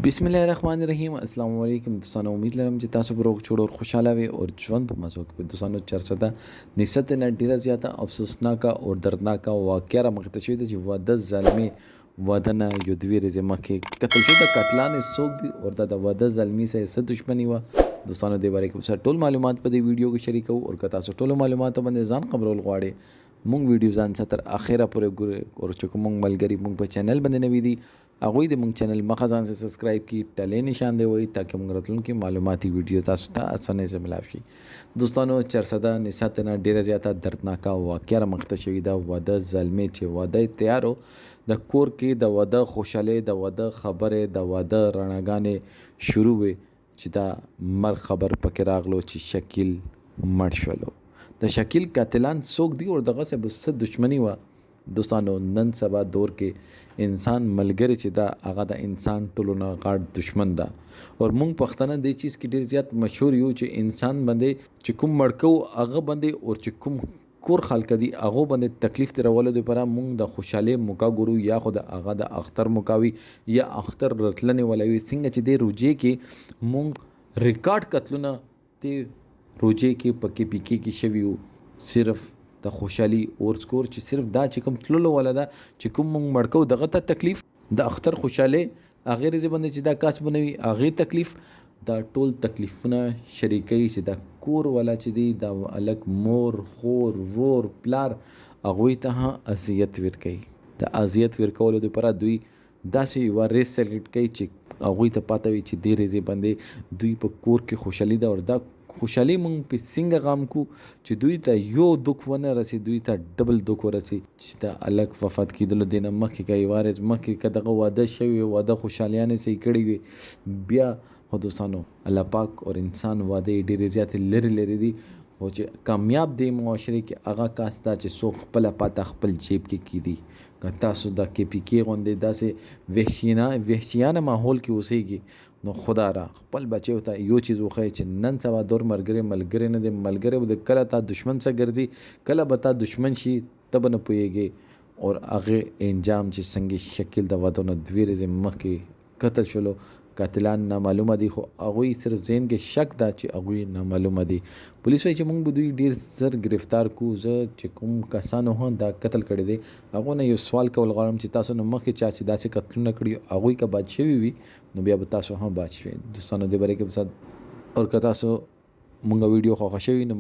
बिस्मिल्लाहिर्रहमानिर्रहीम अस्सलाम वालेकुम दोस्तانو उम्मीद लرم چې تاسو به روغ جوړ او خوشاله وي او ژوند په مزو کې دوستانو چرڅه ده نسبت نه ډیره زیاته افسوسناک او دردناک واقعه را مخته شوې ده چې واده ظلمي واده نه یو دوی ورځې مخکې قتل شو د قتلان څوک دي او د واده ظلمي سره څه دښمنی و دوستانو د باره کې ټول معلومات په دې ویډیو کې شریکو او که تاسو ټول معلومات باندې ځان خبرول غواړئ مونږ ویډیو ځان ستر اخره پورې ګورئ او چې کوم ملګری مونږ په چینل باندې نوی دي هغه د مونږ چینل مخه ځان سره سبسکرایب کی ټلې نشان دی وای تاکي مونږ راتلونکي معلوماتي ویډیو تاسو ته اسانه سره ملاوي شي دوستانو چرسده نسات نه ډیره زیاته دردناک واقعه را مخته شوې ده واده ظلمي چې واده تیارو د کور کې د واده خوشاله د واده خبره د واده رڼاګانې شروع وي چې دا مر خبر پکې راغلو چې شکیل مړ شولو د شکیل قاتلان څوک دي او دغه څه بس دښمنی و دوستانو نن سبا دور کې انسان ملګری چې دا هغه د انسان ټولو نه غاړ دشمن ده او موږ پښتانه د چیز کې ډیر زیات مشهور یو چې انسان باندې چې کوم مړکو هغه باندې او چې کوم کور خلک دي هغه باندې تکلیف ترولو لپاره موږ د خوشاله موقع ګورو یا خو د هغه د اختر موقعوي یا اختر رتلنې ولوي څنګه چې د روجې کې موږ ریکارډ کتلونه ته روجې کې پکې پکې کې شویو صرف د خوشحالي اور سکور چې صرف دا چې کوم تللو ولا دا چې کوم مونږ مړکو دغه ته تکلیف د اختر خوشاله اغه رزي باندې چې دا کاس بنوي اغه تکلیف دا ټول تکلیفونه شریکي چې دا کور ولا چې دی دا الک مور خور ورور پلار اغه ته اذیت ور کوي د اذیت ور کولو لپاره دوی داسې وارث سلیکټ کوي چې اغه ته پاتې وي چې ډیر رزي باندې دوی په کور کې خوشحالي دا اور دا خوشحالي مونږ په څنګه غام کو چې دوی ته یو دک ونه رسي دوی ته ډبل دک ورسي چې دا الګ وفات کیدل دینه مخکې کوي وارز مخکې کداغه واده شوی واده خوشالیانه سي کړی وي بیا خو دوستانو الله پاک او انسان واده ډیر زیات لری دي او چې کامیاب دی معاشره کې هغه کاستا چې سو خپل پاته خپل جیب کې کیدی که تاسو د کې پی کې غونډې داسې وحشیانه ماحول کې اوسېږي نو خدا را خپل بچو ته یو چیز وخی چې نن سبا دور ملګری نه دی ملګری د کله تا دشمن سره ګرځي کله به تا دشمن شي تب نه پوهیږي او هغه انجام چې څنګه شکل د ودونه دوی ورځې مخکې قتل شولو قاتلان نامعلومه دي خو هغه صرف ذهن کې شک دا چې هغه نامعلومه دي پولیس وايي چې موږ به دوی ډیر زر گرفتار کو زه چې کوم کسانو هم دا قتل کړي دي هغه نه یو سوال کول غواړم چې تاسو نو مخکې چا چې داسې قتلونه کړي هغه کا بادشوي وي نو بیا به تاسو هم بادشوي دوستانو دې باره کې او که تاسو مونږ ویډیو خوښ شوی نو